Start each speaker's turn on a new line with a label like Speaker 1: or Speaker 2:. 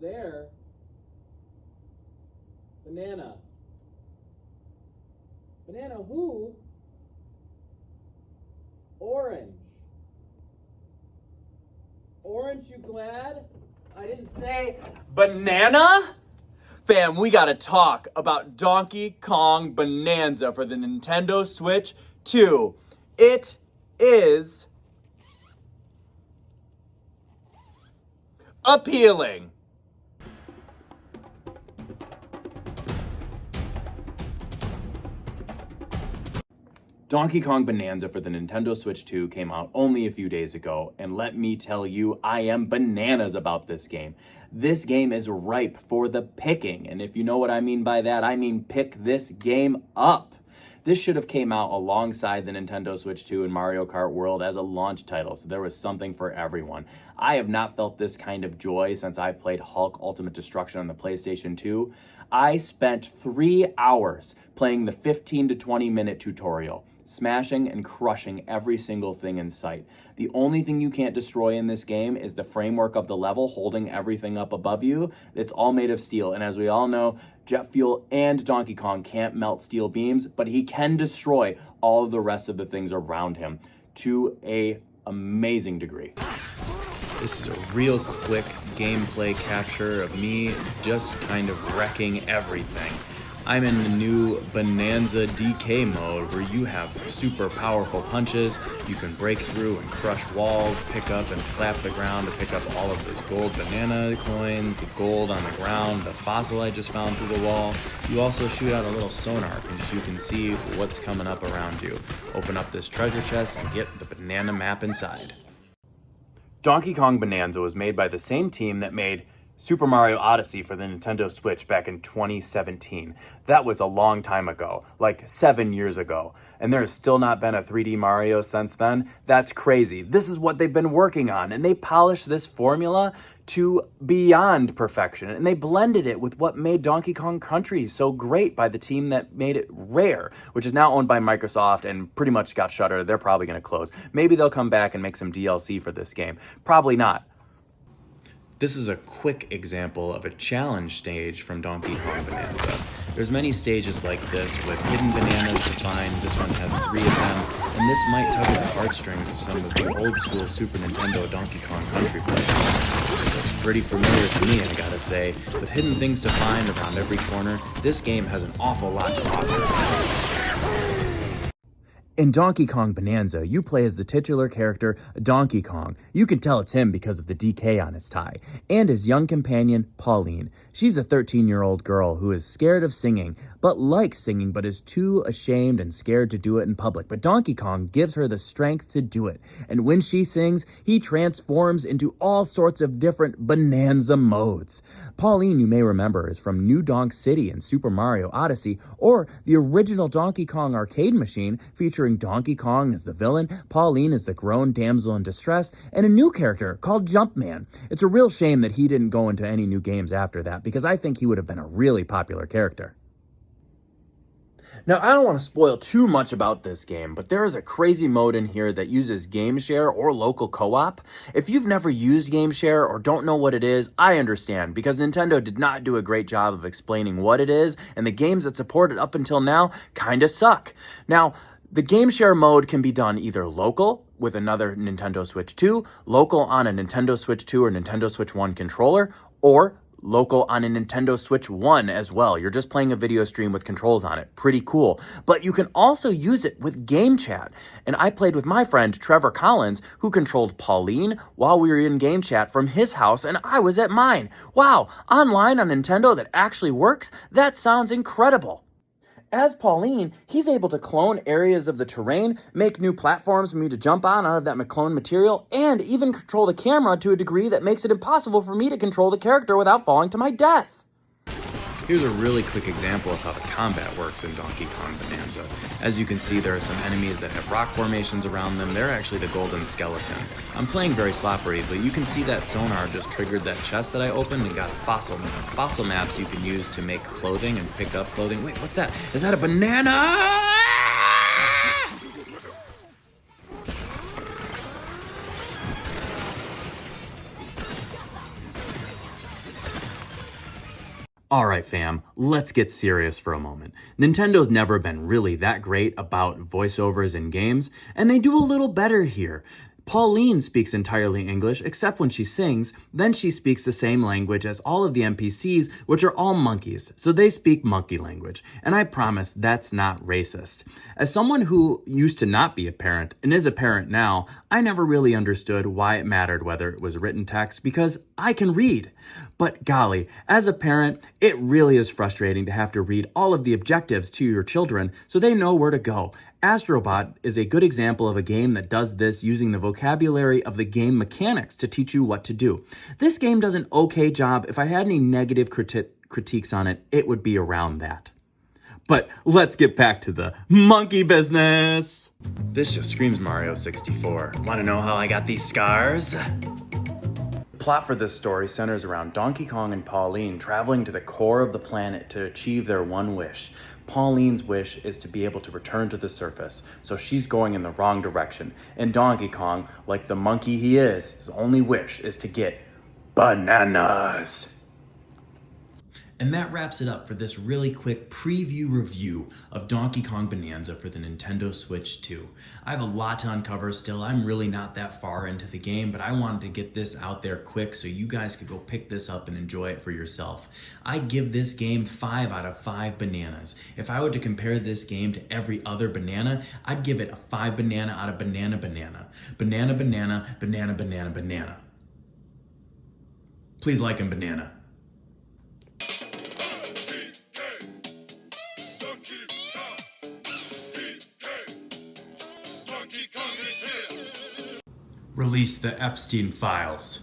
Speaker 1: there? Banana. Banana who? Orange. Orange, you glad? I didn't say banana? Fam, we gotta talk about Donkey Kong Bananza for the Nintendo Switch 2. It is appealing. Donkey Kong Bananza for the Nintendo Switch 2 came out only a few days ago, and let me tell you, I am bananas about this game. This game is ripe for the picking, and if you know what I mean by that, I mean pick this game up. This should have came out alongside the Nintendo Switch 2 and Mario Kart World as a launch title, so there was something for everyone. I have not felt this kind of joy since I played Hulk Ultimate Destruction on the PlayStation 2. I spent 3 hours playing the 15 to 20 minute tutorial, smashing and crushing every single thing in sight. The only thing you can't destroy in this game is the framework of the level holding everything up above you. It's all made of steel, and as we all know, Jet Fuel and Donkey Kong can't melt steel beams, but he can destroy all of the rest of the things around him to an amazing degree. This is a real quick gameplay capture of me just kind of wrecking everything. I'm in the new Bananza DK mode where you have super powerful punches. You can break through and crush walls, pick up and slap the ground to pick up all of those gold banana coins, the gold on the ground, the fossil I just found through the wall. You also shoot out a little sonar so you can see what's coming up around you. Open up this treasure chest and get the banana map inside. Donkey Kong Bananza was made by the same team that made Super Mario Odyssey for the Nintendo Switch back in 2017. That was a long time ago, like 7 years ago, and there has still not been a 3D Mario since then. That's crazy. This is what they've been working on, and they polished this formula to beyond perfection, and they blended it with what made Donkey Kong Country so great by the team that made it Rare, which is now owned by Microsoft and pretty much got shuttered. They're probably going to close. Maybe they'll come back and make some DLC for this game. Probably not. This is a quick example of a challenge stage from Donkey Kong Bananza. There's many stages like this with hidden bananas to find. This one has 3 of them, and this might tug at the heartstrings of some of the old school Super Nintendo Donkey Kong Country players. It's pretty familiar to me, I gotta say. With hidden things to find around every corner, this game has an awful lot to offer. In Donkey Kong Bananza, you play as the titular character, Donkey Kong. You can tell it's him because of the DK on his tie. And his young companion, Pauline. She's a 13-year-old girl who is scared of singing, but likes singing, but is too ashamed and scared to do it in public. But Donkey Kong gives her the strength to do it. And when she sings, he transforms into all sorts of different Bananza modes. Pauline, you may remember, is from New Donk City in Super Mario Odyssey, or the original Donkey Kong arcade machine featuring Donkey Kong as the villain, Pauline as the grown damsel in distress, and a new character called Jumpman. It's a real shame that he didn't go into any new games after that, because I think he would have been a really popular character. Now, I don't want to spoil too much about this game, but there is a crazy mode in here that uses Game Share or local co-op. If you've never used Game Share or don't know what it is, I understand, because Nintendo did not do a great job of explaining what it is, and the games that support it up until now kind of suck. Now, the Game Share mode can be done either local with another Nintendo Switch 2, local on a Nintendo Switch 2 or Nintendo Switch 1 controller, or local on a Nintendo Switch 1 as well. You're just playing a video stream with controls on it. Pretty cool. But you can also use it with Game Chat. And I played with my friend Trevor Collins, who controlled Pauline while we were in Game Chat from his house, and I was at mine. Wow, online on Nintendo that actually works? That sounds incredible. As Pauline, he's able to clone areas of the terrain, make new platforms for me to jump on out of that cloned material, and even control the camera to a degree that makes it impossible for me to control the character without falling to my death. Here's a really quick example of how the combat works in Donkey Kong Bananza. As you can see, there are some enemies that have rock formations around them. They're actually the golden skeletons. I'm playing very sloppily, but you can see that sonar just triggered that chest that I opened and got a fossil map. Fossil maps you can use to make clothing and pick up clothing. Wait, what's that? Is that a banana? Alright fam, let's get serious for a moment. Nintendo's never been really that great about voiceovers in games, and they do a little better here. Pauline speaks entirely English except when she sings, then she speaks the same language as all of the NPCs, which are all monkeys, so they speak monkey language, and I promise that's not racist. As someone who used to not be a parent and is a parent now, I never really understood why it mattered whether it was written text because I can read. But golly, as a parent, it really is frustrating to have to read all of the objectives to your children so they know where to go. Astrobot is a good example of a game that does this using the vocabulary of the game mechanics to teach you what to do. This game does an okay job. If I had any negative critiques on it, it would be around that. But let's get back to the monkey business. This just screams Mario 64. Want to know how I got these scars? The plot for this story centers around Donkey Kong and Pauline traveling to the core of the planet to achieve their one wish. Pauline's wish is to be able to return to the surface, so she's going in the wrong direction. And Donkey Kong, like the monkey he is, his only wish is to get bananas. And that wraps it up for this really quick preview review of Donkey Kong Bonanza for the Nintendo Switch 2. I have a lot to uncover still. I'm really not that far into the game, but I wanted to get this out there quick so you guys could go pick this up and enjoy it for yourself. I give this game 5 out of 5 bananas. If I were to compare this game to every other banana, I'd give it a 5 banana out of banana banana. Banana banana, banana banana banana. Please like and banana. Release the Epstein files.